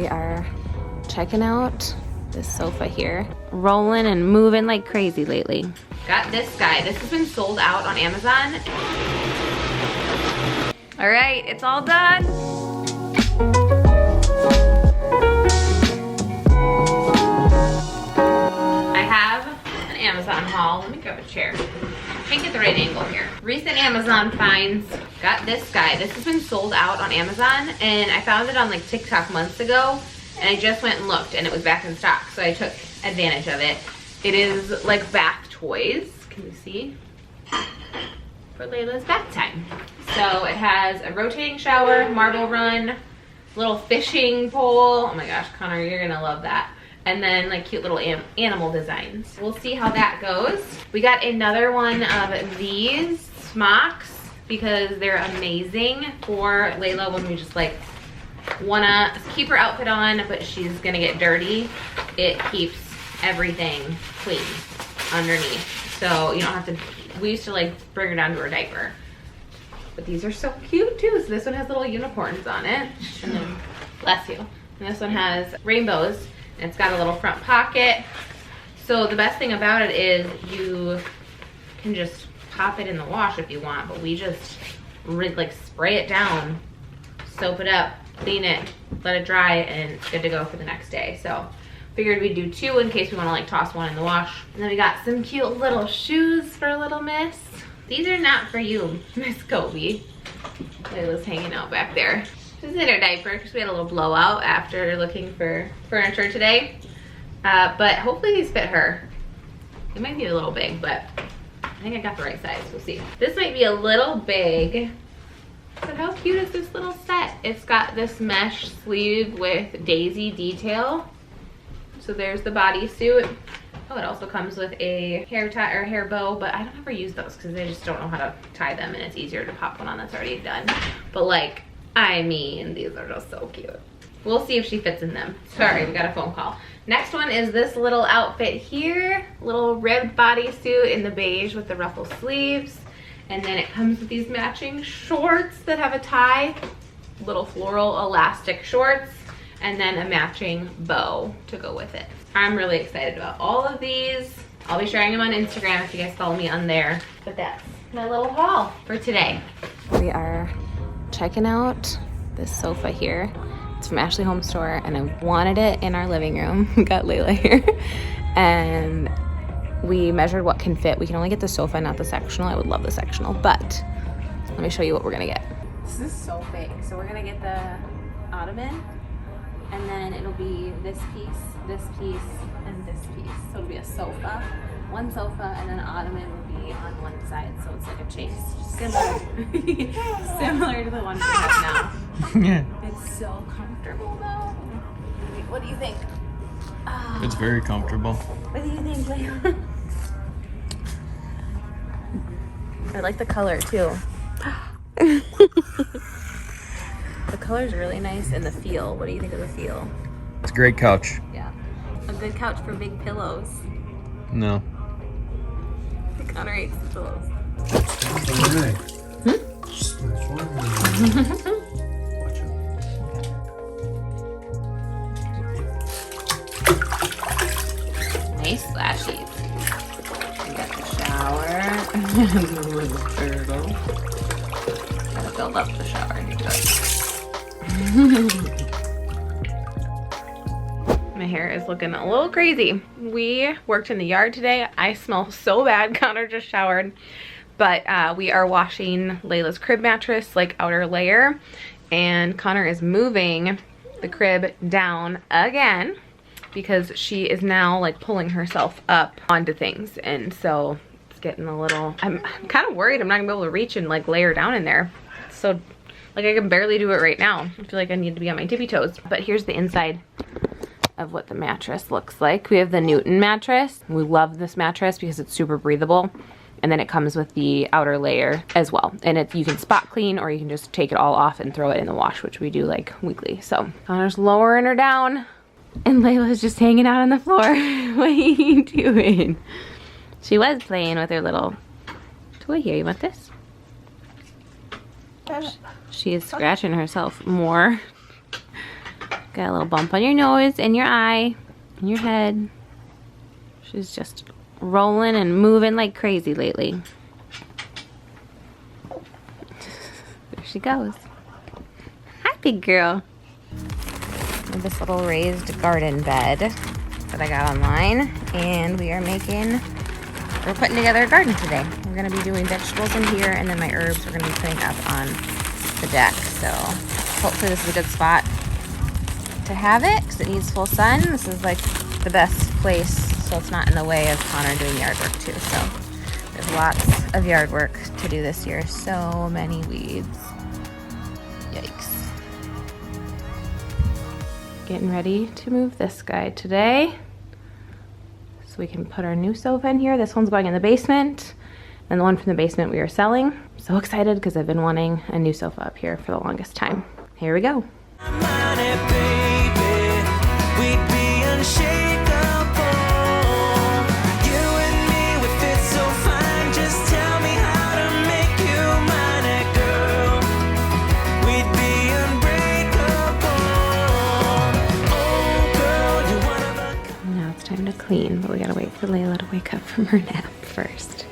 We are checking out this sofa here. Rolling and moving like crazy lately. Got this guy. This has been sold out on Amazon. All right, it's all done. I have an Amazon haul. Let me grab a chair. Can't get the right angle here. Recent Amazon finds. Got this guy. This has been sold out on Amazon, and I found it on like TikTok months ago, and I just went and looked, and it was back in stock, so I took advantage of it. It is like bath toys. Can you see? For Layla's bath time. So it has a rotating shower, marble run, little fishing pole. Oh my gosh, Connor, you're gonna love that. And then like cute little animal designs. We'll see how that goes. We got another one of these smocks because they're amazing for Layla when we just like wanna keep her outfit on, but she's gonna get dirty. It keeps everything clean underneath. So you don't have to, we used to like bring her down to her diaper. But these are so cute too. So this one has little unicorns on it. And then, bless you. And this one has rainbows. And it's got a little front pocket. So the best thing about it is you can just pop it in the wash if you want, but we just like spray it down, soap it up, clean it, let it dry, and it's good to go for the next day. So figured we'd do two in case we want to like toss one in the wash. And then we got some cute little shoes for little miss. These are not for you, Miss Kobe. Layla's hanging out back there. She's in her diaper because we had a little blowout after looking for furniture today. But hopefully these fit her. It might be a little big, but I think I got the right size. We'll see. This might be a little big, but how cute is this little set? It's got this mesh sleeve with daisy detail. So there's the bodysuit. Oh, it also comes with a hair tie or hair bow, but I don't ever use those because I just don't know how to tie them, and it's easier to pop one on that's already done. But like, I mean, these are just so cute. We'll see if she fits in them. Sorry, we got a phone call. Next one is this little outfit here. Little ribbed bodysuit in the beige with the ruffle sleeves. And then it comes with these matching shorts that have a tie. Little floral elastic shorts. And then a matching bow to go with it. I'm really excited about all of these. I'll be sharing them on Instagram if you guys follow me on there. But that's my little haul for today. We are checking out this sofa here. It's from Ashley Home Store, and I wanted it in our living room. We got Layla here, and we measured what can fit. We can only get the sofa, not the sectional. I would love the sectional, but let me show you what we're gonna get. This is so big. So we're gonna get the ottoman, and then it'll be this piece, and this piece. So it'll be a sofa, one sofa, and then an ottoman will be on one side, so it's like a chase. Similar to the one we have now. Yeah. It's so comfortable though. What do you think? Oh, It's very comfortable. what do you think, Layla? I like the color too. The color's really nice, and the feel. What do you think of the feel? It's a great couch. Yeah. A good couch for big pillows. No. Connor hates the pillows. Alright. Hmm? Just this one. Watch it. Nice splashies. We got the shower. The little turtle. Gotta build up the shower. My hair is looking a little crazy. We worked in the yard today. I smell so bad. Connor just showered. But we are washing Layla's crib mattress, like outer layer. And Connor is moving the crib down again because she is now like pulling herself up onto things. And so it's getting a little, I'm kind of worried I'm not gonna be able to reach and like lay her down in there. So like I can barely do it right now. I feel like I need to be on my tippy toes. But here's the inside of what the mattress looks like. We have the Newton mattress. We love this mattress because it's super breathable. And then it comes with the outer layer as well. And you can spot clean, or you can just take it all off and throw it in the wash, which we do like weekly. So Connor's lowering her down, and Layla's just hanging out on the floor. What are you doing? She was playing with her little toy here. You want this? She is scratching herself more. Got a little bump on your nose and your eye and your head. She's just rolling and moving like crazy lately. There she goes. Hi, big girl. This little raised garden bed that I got online, and we're putting together a garden today. We're gonna be doing vegetables in here, and then my herbs we're gonna be putting up on the deck. So hopefully this is a good spot to have it, because it needs full sun. This is like the best place, so it's not in the way of Connor doing yard work too. So there's lots of yard work to do this year. So many weeds. Yikes. Getting ready to move this guy today, so we can put our new sofa in here. This one's going in the basement, and the one from the basement we are selling. I'm so excited because I've been wanting a new sofa up here for the longest time. Here we go. Time to clean, but we gotta wait for Layla to wake up from her nap first.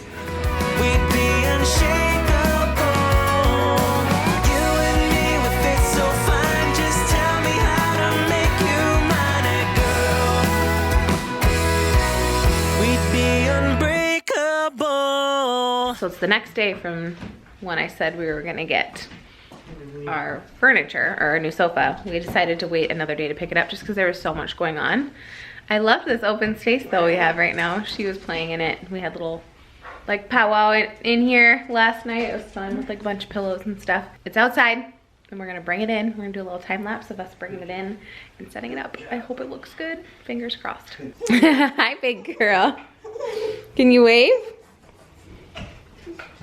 We'd be unshakable. You and me with it so fine. Just tell me how to make you mine, girl. We'd be unbreakable. So it's the next day from when I said we were gonna get our furniture or our new sofa. We decided to wait another day to pick it up just because there was so much going on. I love this open space though we have right now. She was playing in it. We had little like powwow in here last night. It was fun with like a bunch of pillows and stuff. It's outside and we're gonna bring it in. We're gonna do a little time lapse of us bringing it in and setting it up. I hope it looks good. Fingers crossed. Hi, big girl. Can you wave?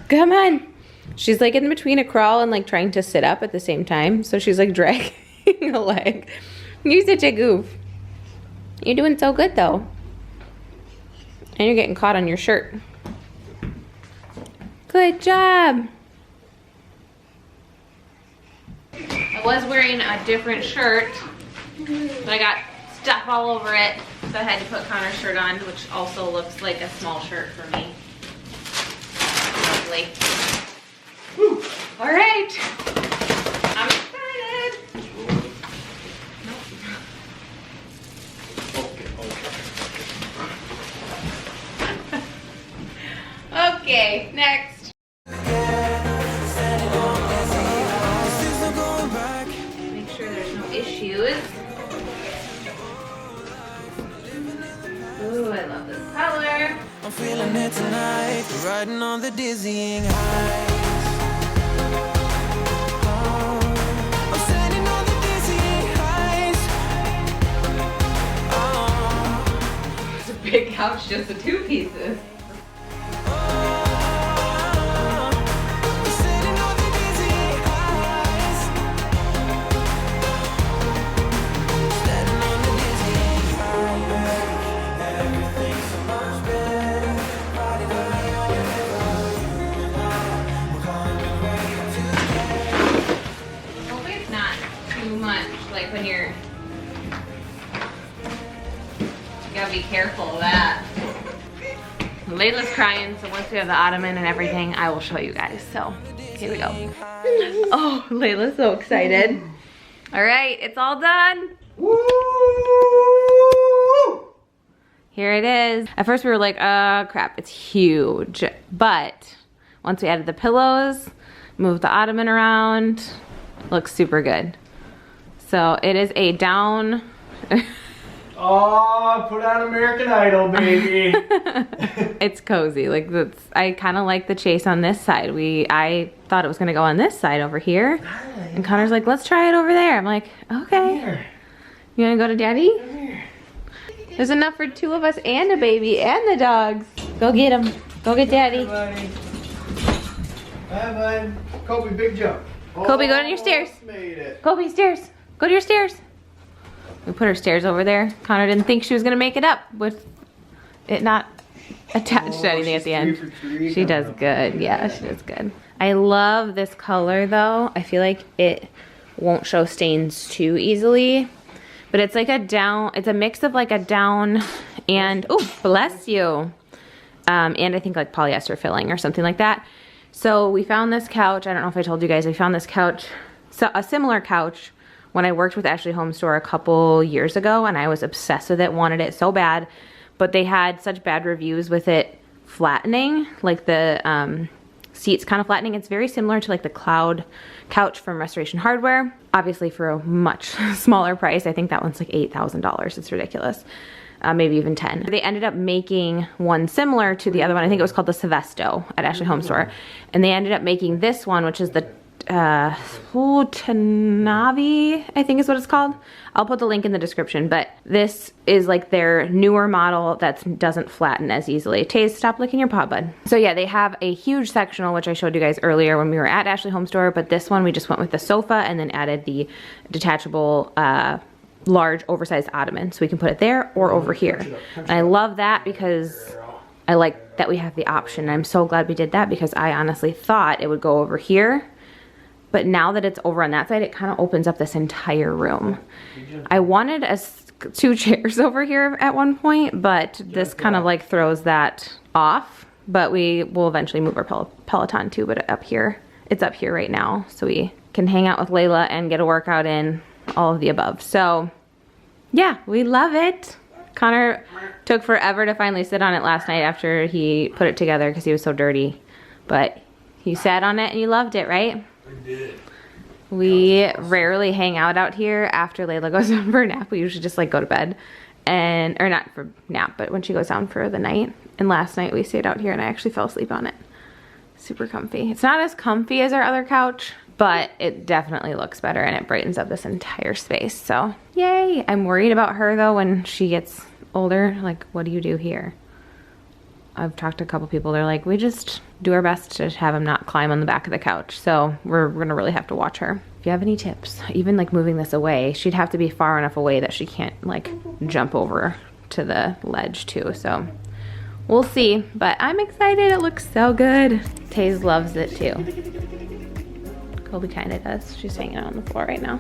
Come on. She's like in between a crawl and like trying to sit up at the same time. So she's like dragging a leg. You're such a goof. You're doing so good though. And you're getting caught on your shirt. Good job. I was wearing a different shirt, but I got stuff all over it. So I had to put Connor's shirt on, which also looks like a small shirt for me. Lovely. Woo. All right. I'm excited. Okay, next. Make sure there's no issues. Ooh, I love this color. I'm feeling it tonight, riding on the dizzying heights. I'm standing on the dizzying heights. It's a big couch, just the two pieces. Like when you gotta be careful of that. Layla's crying, so once we have the ottoman and everything, I will show you guys. So here we go. Oh, Layla's so excited. All right, it's all done. Woo! Here it is. At first we were like, crap, it's huge. But once we added the pillows, moved the ottoman around, looks super good. So it is a down. Oh, put on American Idol, baby. It's cozy. Like I kind of like the chase on this side. I thought it was gonna go on this side over here, and Connor's like, let's try it over there. I'm like, okay. You wanna go to Daddy? There's enough for two of us and a baby and the dogs. Go get them. Go get Daddy. Bye, bud. Kobe, big jump. Kobe, go down your stairs. Made it. Kobe, stairs. Go to your stairs. We put her stairs over there. Connor didn't think she was gonna make it up with it not attached to anything at the end. She does good. Yeah, she does good. I love this color though. I feel like it won't show stains too easily. But it's like a down, it's a mix of like a down and, oh, bless you. And I think like polyester filling or something like that. So we found this couch. I don't know if I told you guys, we found this couch, so a similar couch when I worked with Ashley Home Store a couple years ago, and I was obsessed with it, wanted it so bad, but they had such bad reviews with it flattening, like the seats kind of flattening. It's very similar to like the Cloud couch from Restoration Hardware, obviously for a much smaller price. I think that one's like $8,000. It's ridiculous. Maybe even 10. They ended up making one similar to the other one. I think it was called the Sevesto at Ashley Home Store. And they ended up making this one, which is the Tanavi, I think is what it's called. I'll put the link in the description, but this is like their newer model that doesn't flatten as easily. Taze, stop licking your paw, bud. So yeah, they have a huge sectional, which I showed you guys earlier when we were at Ashley Home Store, but this one we just went with the sofa and then added the detachable large oversized ottoman, so we can put it there or over here. And I love that because I like that we have the option. I'm so glad we did that because I honestly thought it would go over here, but now that it's over on that side, it kind of opens up this entire room. I wanted two chairs over here at one point, but this kind of like throws that off. But we will eventually move our Peloton too, but up here, it's up here right now, so we can hang out with Layla and get a workout in, all of the above. So yeah, we love it. Connor took forever to finally sit on it last night after he put it together because he was so dirty. But you sat on it and you loved it, right? I did. We rarely hang out here after Layla goes down for a nap. We usually just like go to bed and, or not for nap, but when she goes down for the night. And last night we stayed out here and I actually fell asleep on it. Super comfy. It's not as comfy as our other couch, but it definitely looks better and it brightens up this entire space. So yay. I'm worried about her though when she gets older. Like, what do you do here? I've talked to a couple people. They're like, we just do our best to have him not climb on the back of the couch. So we're gonna really have to watch her. If you have any tips, even like moving this away, she'd have to be far enough away that she can't like jump over to the ledge too. So we'll see, but I'm excited. It looks so good. Taze loves it too. Colby kind of does. She's hanging out on the floor right now.